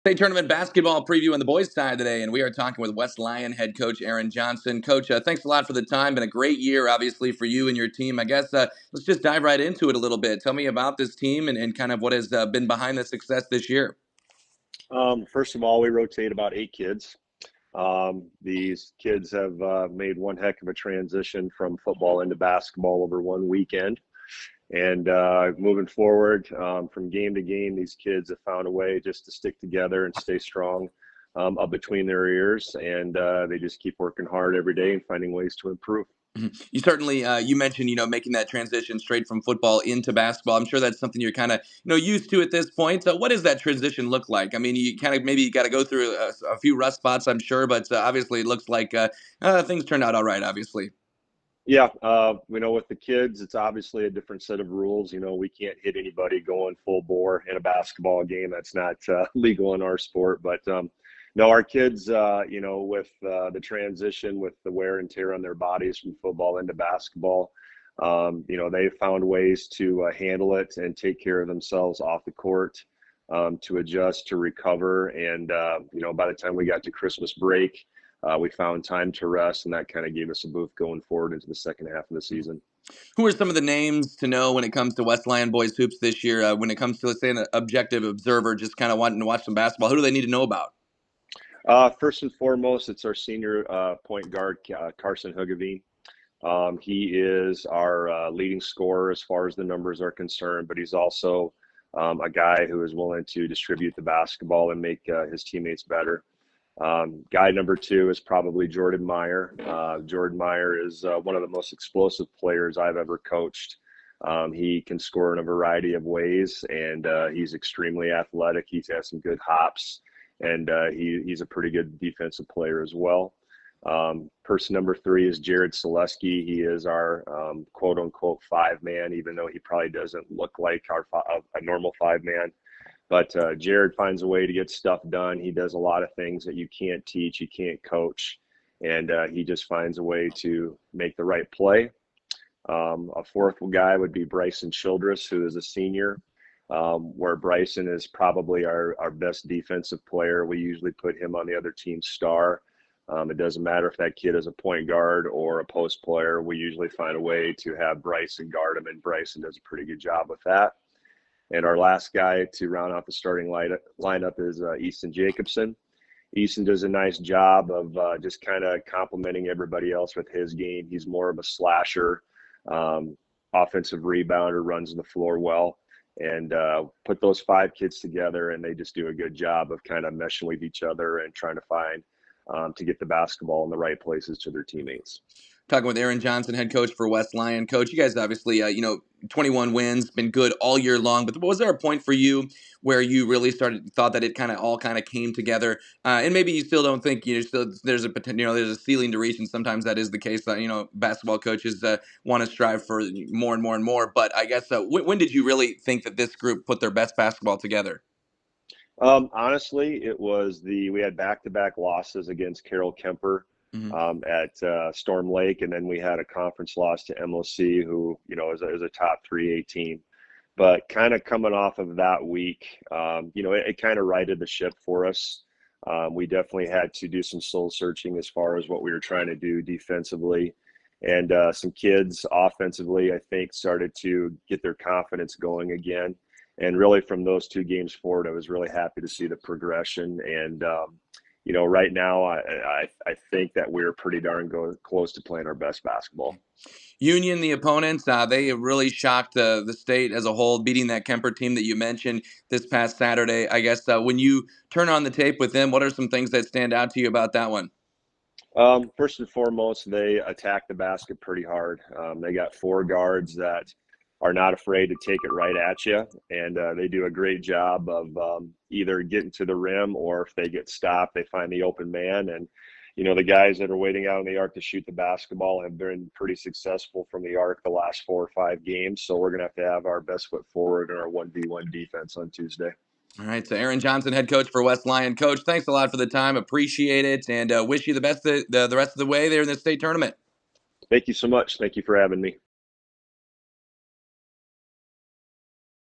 State tournament basketball preview on the boys' side today, and we are talking with West Lion head coach Aaron Johnson. Coach, thanks a lot for the time. Been a great year, obviously, for you and your team. I guess let's just dive right into it a little bit. Tell me about this team and kind of what has been behind the success this year. First of all, we rotate about 8 kids. These kids have made one heck of a transition from football into basketball over one weekend. And moving forward from game to game, these kids have found a way just to stick together and stay strong up between their ears. And they just keep working hard every day and finding ways to improve. You certainly, you mentioned, making that transition straight from football into basketball. I'm sure that's something you're kind of, used to at this point. So what does that transition look like? I mean, you kind of maybe you got to go through a few rough spots, I'm sure, but obviously it looks like things turned out all right, obviously. Yeah, with the kids, it's obviously a different set of rules. We can't hit anybody going full bore in a basketball game. That's not legal in our sport. But no, our kids, with the transition, with the wear and tear on their bodies from football into basketball, they've found ways to handle it and take care of themselves off the court, to adjust, to recover. And, by the time we got to Christmas break, we found time to rest, and that kind of gave us a boost going forward into the second half of the season. Who are some of the names to know when it comes to West Lion boys hoops this year? When it comes to, let's say, an objective observer just kind of wanting to watch some basketball, who do they need to know about? First and foremost, it's our senior point guard, Carson Hugavine. He is our leading scorer as far as the numbers are concerned, but he's also a guy who is willing to distribute the basketball and make his teammates better. Guy number 2 is probably Jordan Meyer. Jordan Meyer is one of the most explosive players I've ever coached. He can score in a variety of ways, and he's extremely athletic. He has some good hops, and he's a pretty good defensive player as well. Person number 3 is Jared Selesky. He is our quote-unquote 5-man, even though he probably doesn't look like a normal 5-man. But Jared finds a way to get stuff done. He does a lot of things that you can't teach, you can't coach, and he just finds a way to make the right play. A fourth guy would be Bryson Childress, who is a senior, where Bryson is probably our best defensive player. We usually put him on the other team's star. It doesn't matter if that kid is a point guard or a post player. We usually find a way to have Bryson guard him, and Bryson does a pretty good job with that. And our last guy to round out the starting lineup is Easton Jacobson. Easton does a nice job of just kind of complimenting everybody else with his game. He's more of a slasher, offensive rebounder, runs the floor well. And put those 5 kids together, and they just do a good job of kind of meshing with each other and trying to find to get the basketball in the right places to their teammates. Talking with Aaron Johnson, head coach for West Lion. Coach, you guys obviously, 21 wins, been good all year long. But was there a point for you where you really thought that it all came together? And maybe you still don't think there's a potential, there's a ceiling to reach, and sometimes that is the case. That basketball coaches want to strive for more and more and more. But I guess when did you really think that this group put their best basketball together? Honestly, we had back-to-back losses against Carroll Kemper. At Storm Lake, and then we had a conference loss to MOC, who is a top 3A team. But kind of coming off of that week, it kind of righted the ship for us. We definitely had to do some soul searching as far as what we were trying to do defensively, and some kids offensively, I think, started to get their confidence going again. And really, from those 2 games forward, I was really happy to see the progression. And right now, I think that we're pretty darn close to playing our best basketball. Union, the opponents, they really shocked the state as a whole, beating that Kemper team that you mentioned this past Saturday. I guess when you turn on the tape with them, what are some things that stand out to you about that one? First and foremost, they attack the basket pretty hard. They got 4 guards that are not afraid to take it right at you, and they do a great job of either getting to the rim, or if they get stopped, they find the open man. And the guys that are waiting out in the arc to shoot the basketball have been pretty successful from the arc the last 4 or 5 games. So we're going to have our best foot forward in our 1v1 defense on Tuesday. All right, so Aaron Johnson, head coach for West Lion. Coach, thanks a lot for the time. Appreciate it, and wish you the best the rest of the way there in the state tournament. Thank you so much. Thank you for having me.